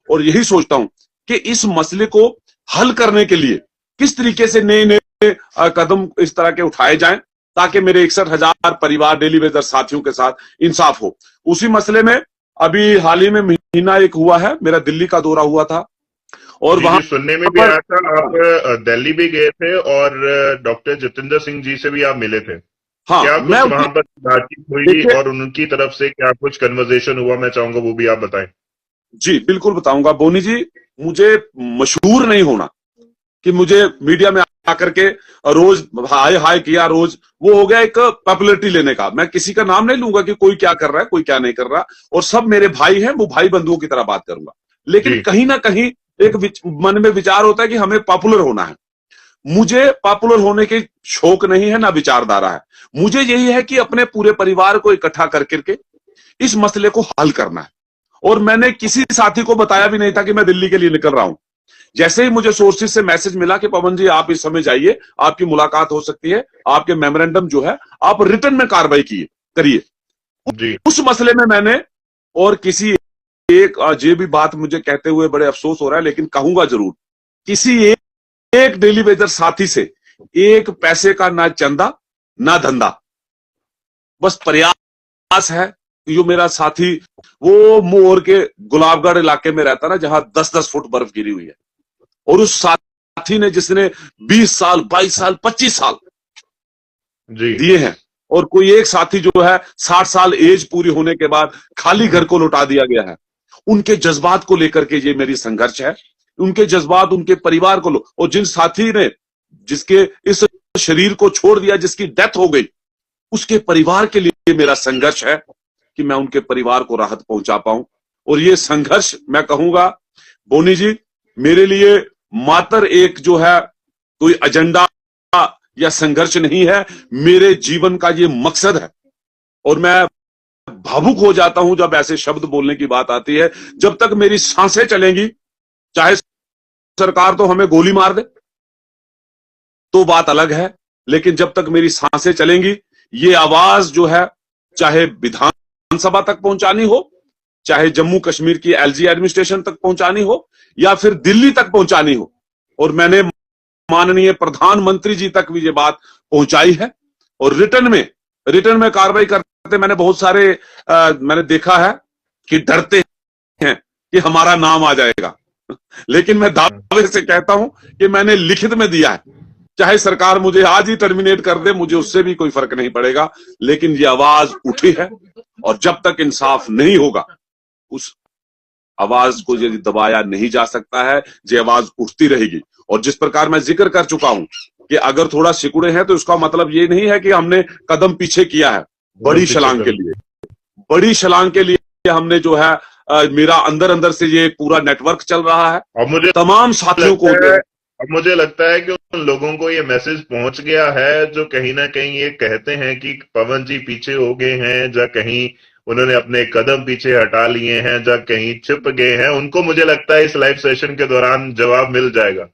और यही सोचता हूं कि इस मसले को हल करने के लिए किस तरीके से नए नए कदम इस तरह के उठाए जाएं ताकि मेरे 61,000 परिवार डेली वेजर साथियों के साथ इंसाफ हो। उसी मसले में अभी हाल ही में महीना एक हुआ है, मेरा दिल्ली का दौरा हुआ था और वहां सुनने में भी आया था आप दिल्ली भी गए थे और डॉक्टर जितेंद्र सिंह जी से भी आप मिले थे। हाँ, क्या मैं कुछ वहां पर बातचीत हुई देखिए, और उनकी तरफ से क्या कुछ कन्वर्सेशन हुआ, मैं चाहूंगा वो भी आप बताएं। जी बिल्कुल बताऊंगा बोनी जी। मुझे मशहूर नहीं होना कि मुझे मीडिया में आकर के रोज हाय हाय किया, रोज वो हो गया एक पॉपुलैरिटी लेने का। मैं किसी का नाम नहीं लूंगा कि कोई क्या कर रहा है कोई क्या नहीं कर रहा, और सब मेरे भाई हैं, वो भाई बंधुओं की तरह बात करूंगा। लेकिन कहीं ना कहीं एक मन में विचार होता है कि हमें पॉपुलर होना है। मुझे पॉपुलर होने के शौक नहीं है, ना विचारधारा है। मुझे यही है कि अपने पूरे परिवार को इकट्ठा कर करके इस मसले को हल करना है। और मैंने किसी साथी को बताया भी नहीं था कि मैं दिल्ली के लिए निकल रहा हूं। जैसे ही मुझे सोर्सेज से मैसेज मिला कि पवन जी आप इस समय जाइए, आपकी मुलाकात हो सकती है, आपके मेमोरेंडम जो है आप रिटर्न में कार्रवाई करिए, उस मसले में मैंने और किसी एक ये भी बात मुझे कहते हुए बड़े अफसोस हो रहा है लेकिन कहूंगा जरूर, किसी एक डेली वेजर साथी से एक पैसे का ना चंदा ना धंधा, बस प्रयास है। जो मेरा साथी वो मोर के गुलाबगढ़ इलाके में रहता ना, जहां 10-10 फुट बर्फ गिरी हुई है, और उस साथी ने जिसने 20 साल 22 साल 25 साल दिए हैं, और कोई एक साथी जो है 60 साल एज पूरी होने के बाद खाली घर को लौटा दिया गया है। उनके जज्बात को लेकर के ये मेरी संघर्ष है, उनके जज्बात उनके परिवार को और जिन साथी ने जिसके इस शरीर को छोड़ दिया, जिसकी डेथ हो गई, उसके परिवार के लिए मेरा संघर्ष है कि मैं उनके परिवार को राहत पहुंचा पाऊं। और ये संघर्ष मैं कहूंगा बोनी जी, मेरे लिए मात्र एक जो है कोई एजेंडा या संघर्ष नहीं है, मेरे जीवन का ये मकसद है। और मैं भावुक हो जाता हूं जब ऐसे शब्द बोलने की बात आती है। जब तक मेरी सांसें चलेंगी, चाहे सरकार तो हमें गोली मार दे तो बात अलग है, लेकिन जब तक मेरी सांसें चलेंगी, ये आवाज जो है चाहे विधानसभा तक पहुंचानी हो, चाहे जम्मू कश्मीर की एलजी एडमिनिस्ट्रेशन तक पहुंचानी हो, या फिर दिल्ली तक पहुंचानी हो, और मैंने माननीय प्रधानमंत्री जी तक भी ये बात पहुंचाई है। और रिटर्न में कार्रवाई करते मैंने बहुत सारे मैंने देखा है कि डरते हैं कि हमारा नाम आ जाएगा लेकिन मैं दावे से कहता हूं कि मैंने लिखित में दिया है, चाहे सरकार मुझे आज ही टर्मिनेट कर दे, मुझे उससे भी कोई फर्क नहीं पड़ेगा, लेकिन ये आवाज उठी है। और जब तक इंसाफ नहीं होगा, उस आवाज को यदि दबाया नहीं जा सकता है, ये आवाज उठती रहेगी। और जिस प्रकार मैं जिक्र कर चुका हूं कि अगर थोड़ा सिकुड़े हैं तो इसका मतलब ये नहीं है कि हमने कदम पीछे किया है। बड़ी छलांग के लिए हमने जो है मेरा अंदर अंदर से ये पूरा नेटवर्क चल रहा है, और मुझे तमाम साथियों को मुझे लगता है कि उन लोगों को ये मैसेज पहुंच गया है जो कहीं ना कहीं ये कहते हैं कि पवन जी पीछे हो गए हैं, या कहीं उन्होंने अपने कदम पीछे हटा लिए हैं, या कहीं छिप गए हैं। उनको मुझे लगता है इस लाइव सेशन के दौरान जवाब मिल जाएगा।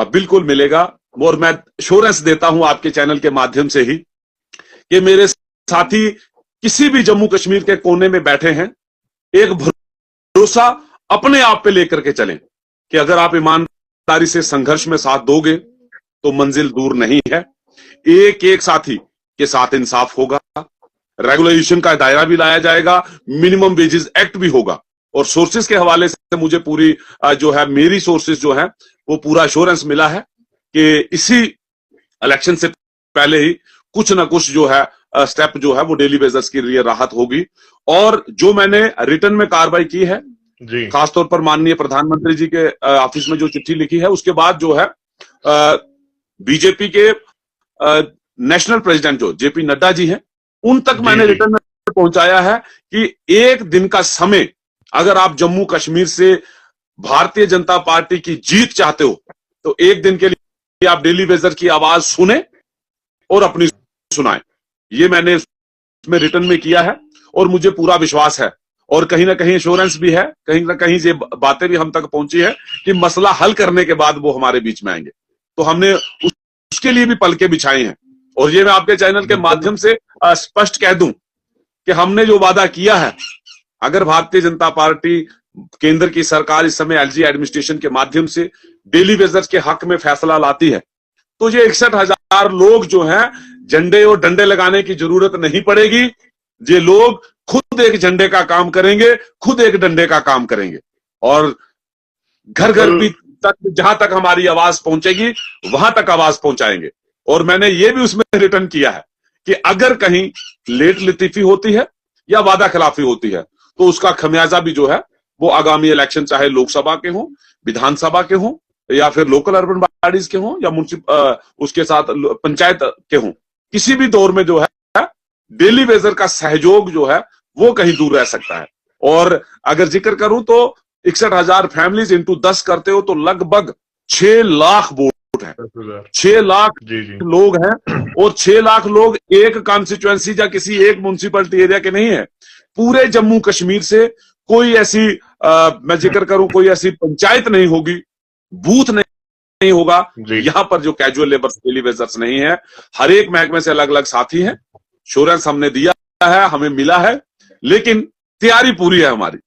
बिल्कुल मिलेगा, और मैं एश्योरेंस देता हूं आपके चैनल के माध्यम से ही कि मेरे साथी किसी भी जम्मू कश्मीर के कोने में बैठे हैं, एक भरोसा अपने आप पे लेकर के चलें कि अगर आप ईमानदारी से संघर्ष में साथ दोगे तो मंजिल दूर नहीं है। एक एक साथी के साथ इंसाफ होगा, रेगुलेशन का दायरा भी लाया जाएगा, मिनिमम वेजेस एक्ट भी होगा। और सोर्सेज के हवाले से मुझे पूरी जो है मेरी सोर्सेज जो है वो पूरा एश्योरेंस मिला है कि इसी इलेक्शन से पहले ही कुछ ना कुछ जो है स्टेप जो है वो डेली वेजर्स के लिए राहत होगी। और जो मैंने रिटर्न में कार्रवाई की है, खासतौर पर माननीय प्रधानमंत्री जी के ऑफिस में जो चिट्ठी लिखी है, उसके बाद जो है बीजेपी के नेशनल प्रेसिडेंट जो जेपी नड्डा जी हैं, उन तक मैंने रिटर्न में पहुंचाया है कि एक दिन का समय अगर आप जम्मू कश्मीर से भारतीय जनता पार्टी की जीत चाहते हो तो एक दिन के लिए आप डेली वेजर की आवाज सुने और अपनी सुनाएं। ये मैंने इसमें रिटर्न में किया है और मुझे पूरा विश्वास है, और कहीं ना कहीं एश्योरेंस भी है, कहीं ना कहीं ये बातें भी हम तक पहुंची है कि मसला हल करने के बाद वो हमारे बीच में आएंगे। तो हमने उसके लिए भी पलके बिछाई हैं। और ये मैं आपके चैनल के माध्यम से स्पष्ट कह दूं कि हमने जो वादा किया है, अगर भारतीय जनता पार्टी केंद्र की सरकार इस समय एलजी एडमिनिस्ट्रेशन के माध्यम से डेली वेजर्स के हक में फैसला लाती है, तो ये 61,000 लोग जो हैं, झंडे और डंडे लगाने की जरूरत नहीं पड़ेगी। ये लोग खुद एक झंडे का काम करेंगे, खुद एक डंडे का काम करेंगे, और घर घर भी तक जहां तक हमारी आवाज पहुंचेगी वहां तक आवाज पहुंचाएंगे। और मैंने ये भी उसमें रिटर्न किया है कि अगर कहीं लेट लतीफी होती है या वादा खिलाफी होती है तो उसका खमियाजा भी जो है वो आगामी इलेक्शन, चाहे लोकसभा के हों, विधानसभा के हों, या फिर लोकल अर्बन बॉडीज के हों, या उसके साथ पंचायत के हों, किसी भी दौर में जो है डेली वेजर का सहयोग जो है वो कहीं दूर रह सकता है। और अगर जिक्र करूं तो 61,000 फैमिलीज इंटू 10 करते हो तो लगभग 6 लाख वोट है। 6 लाख लोग हैं, और 6 लाख लोग एक कॉन्स्टिट्यूएंसी या किसी एक म्युनिसिपैलिटी एरिया के नहीं है। पूरे जम्मू कश्मीर से कोई ऐसी मैं जिक्र करूं, कोई ऐसी पंचायत नहीं होगी, बूथ नहीं होगा यहां पर जो कैजुअल लेबर डेली वेजर्स नहीं है। हर एक महकमे से अलग अलग साथी हैं, इंश्योरेंस हमने दिया है, हमें मिला है, लेकिन तैयारी पूरी है हमारी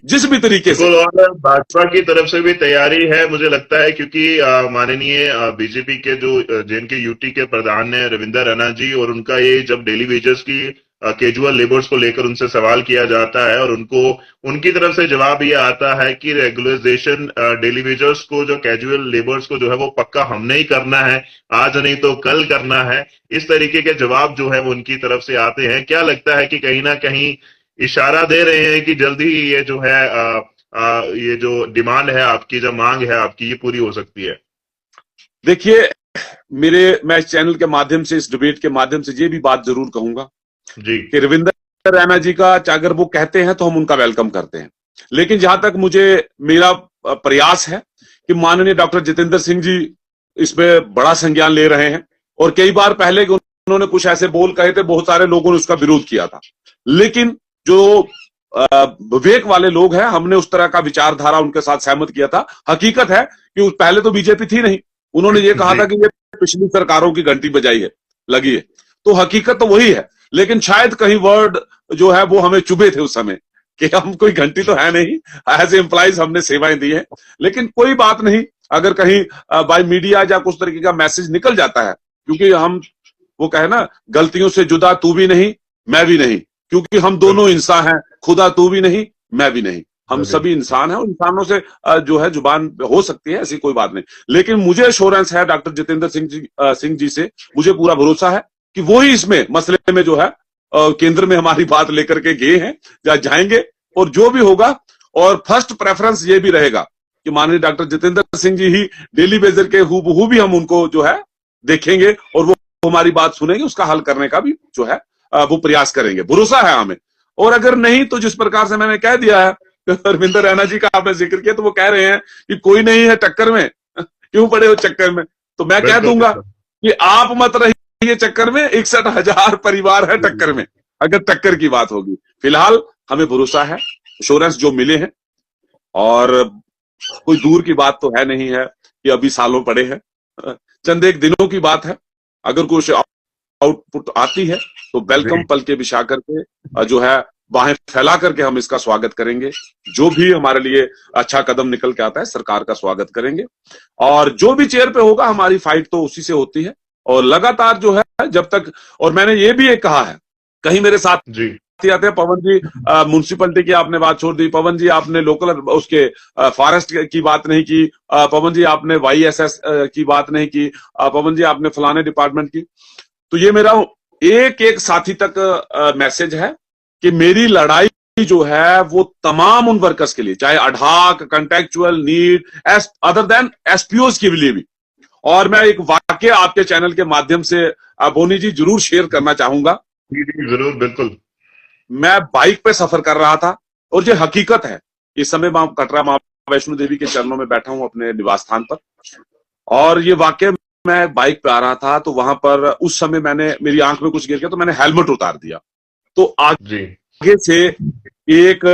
जिस भी तरीके से। और भाजपा की तरफ से भी तैयारी है मुझे लगता है, क्योंकि माननीय बीजेपी के जो जेएनके यूटी के प्रधान है रविंदर रैना जी, और उनका ये जब डेली वेजर्स की कैजुअल लेबर्स को लेकर उनसे सवाल किया जाता है और उनकी तरफ से जवाब ये आता है कि रेगुलराइजेशन डेली वेजर्स को, जो कैजुअल लेबर्स को जो है वो पक्का हमने ही करना है, आज नहीं तो कल करना है। इस तरीके के जवाब जो है वो उनकी तरफ से आते हैं। क्या लगता है कि कहीं ना कहीं इशारा दे रहे हैं कि जल्दी ये जो है ये जो डिमांड है आपकी, जो मांग है आपकी, ये पूरी हो सकती है? देखिए, मैं इस चैनल के माध्यम से, इस डिबेट के माध्यम से ये भी बात जरूर कहूंगा जी कि रविंदर रैना जी का अगर वो कहते हैं तो हम उनका वेलकम करते हैं, लेकिन जहां तक मेरा प्रयास है कि माननीय डॉक्टर जितेंद्र सिंह जी इसमें बड़ा संज्ञान ले रहे हैं, और कई बार पहले उन्होंने कुछ ऐसे बोल कहे थे, बहुत सारे लोगों ने उसका विरोध किया था, लेकिन जो विवेक वाले लोग हैं, हमने उस तरह का विचारधारा उनके साथ सहमत किया था। हकीकत है कि पहले तो बीजेपी थी नहीं, उन्होंने ये कहा था कि ये पिछली सरकारों की घंटी बजाई है, लगी है, तो हकीकत तो वही है, लेकिन शायद कहीं वर्ड जो है वो हमें चुभे थे उस समय कि हम कोई घंटी तो है नहीं, एज एम्प्लॉइज हमने सेवाएं दी है। लेकिन कोई बात नहीं, अगर कहीं बाय मीडिया या कुछ तरीके का मैसेज निकल जाता है, क्योंकि हम वो कहे ना, गलतियों से जुदा तू भी नहीं मैं भी नहीं, क्योंकि हम दोनों इंसान हैं, खुदा तू भी नहीं मैं भी नहीं, हम सभी इंसान हैं, और इंसानों से जो है जुबान हो सकती है, ऐसी कोई बात नहीं। लेकिन मुझे एश्योरेंस है डॉक्टर जितेंद्र सिंह जी से, मुझे पूरा भरोसा है कि वो ही इसमें मसले में जो है केंद्र में हमारी बात लेकर के गए हैं या जाएंगे, और जो भी होगा, और फर्स्ट प्रेफरेंस ये भी रहेगा कि माननीय डॉक्टर जितेंद्र सिंह जी ही डेली वेजर के हूबहू भी हम उनको जो है देखेंगे, और वो हमारी बात सुनेंगे, उसका हल करने का भी जो है वो प्रयास करेंगे, भरोसा है हमें। और अगर नहीं तो जिस प्रकार से मैंने कह दिया है, रविंदर रैना जी का आपने जिक्र किया, तो वो कह रहे हैं कि कोई नहीं है टक्कर में, क्यों पड़े हो चक्कर में, तो मैं कह दूंगा कि आप मत रहिए चक्कर में, 61,000 परिवार है टक्कर में, अगर टक्कर की बात होगी। फिलहाल हमें भरोसा है, इंश्योरेंस जो मिले हैं, और कोई दूर की बात तो है नहीं है कि अभी सालों पड़े हैं, चंद एक दिनों की बात है। अगर कुछ आउटपुट आती है तो वेलकम पल के बिछा करके जो है बाहें फैला करके हम इसका स्वागत करेंगे। जो भी हमारे लिए अच्छा कदम निकल के आता है, सरकार का स्वागत करेंगे, और जो भी चेयर पे होगा, हमारी फाइट तो उसी से होती है, और लगातार जो है जब तक। और मैंने ये भी एक कहा है, कहीं मेरे साथ जी आते हैं, पवन जी म्युनिसिपैलिटी की आपने बात छोड़ दी, पवन जी आपने लोकल उसके फॉरेस्ट की बात नहीं की, पवन जी आपने YSS की बात नहीं की, पवन जी आपने फलाने डिपार्टमेंट की। तो ये मेरा एक एक साथी तक मैसेज है कि मेरी लड़ाई जो है वो तमाम उन वर्कर्स के लिए, चाहे ad hoc, contractual, need, other than SPOs के लिए भी। और मैं एक वाक्य आपके चैनल के माध्यम से बोनी जी जरूर शेयर करना चाहूंगा। जरूर, बिल्कुल। मैं बाइक पे सफर कर रहा था, और ये हकीकत है, इस समय मैं कटरा मां वैष्णो देवी के चरणों में बैठा हूं अपने निवास स्थान पर, और ये वाक्य, मैं बाइक पे आ रहा था, तो वहां पर उस समय मेरी आंख में कुछ गिर गया, तो मैंने हेलमेट उतार दिया, तो आगे से एक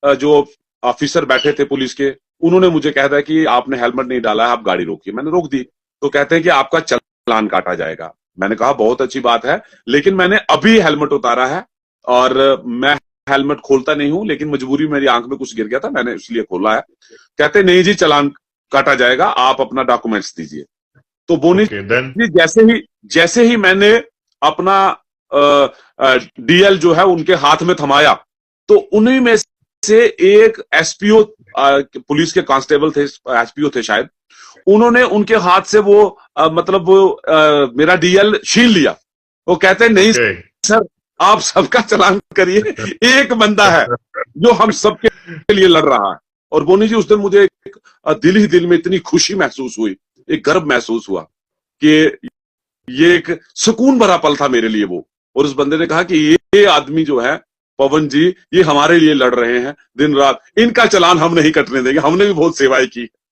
जो ऑफिसर बैठे थे पुलिस के, उन्होंने मुझे कह दिया कि आपने हेलमेट नहीं डाला है, आप गाड़ी रोकिए। मैंने रोक दी, तो कहते हैं कि आपका चालान काटा जाएगा। मैंने कहा बहुत अच्छी बात है, लेकिन मैंने अभी हेलमेट उतारा है, और मैं हेलमेट खोलता नहीं हूं, लेकिन मजबूरी मेरी आंख में कुछ गिर गया था, मैंने इसलिए खोला है। कहते नहीं जी चालान काटा जाएगा, आप अपना डॉक्यूमेंट्स दीजिए। तो बोनी जी जैसे ही मैंने अपना डीएल जो है उनके हाथ में थमाया, तो उन्हीं में से एक एसपीओ, पुलिस के कांस्टेबल थे, एसपीओ थे शायद, उन्होंने उनके हाथ से वो मेरा डीएल छीन लिया। वो कहते नहीं सर, आप सबका चालान करिए, एक बंदा है जो हम सबके लिए लड़ रहा है। और बोनी जी उस दिन मुझे एक दिल ही दिल में इतनी खुशी महसूस हुई, एक गर्व महसूस हुआ कि ये एक सुकून भरा पल था मेरे लिए वो। और उस बंदे ने कहा कि ये आदमी जो है पवन जी, ये हमारे लिए लड़ रहे हैं दिन रात, इनका चालान हम नहीं कटने देंगे, हमने भी बहुत सेवाएं की।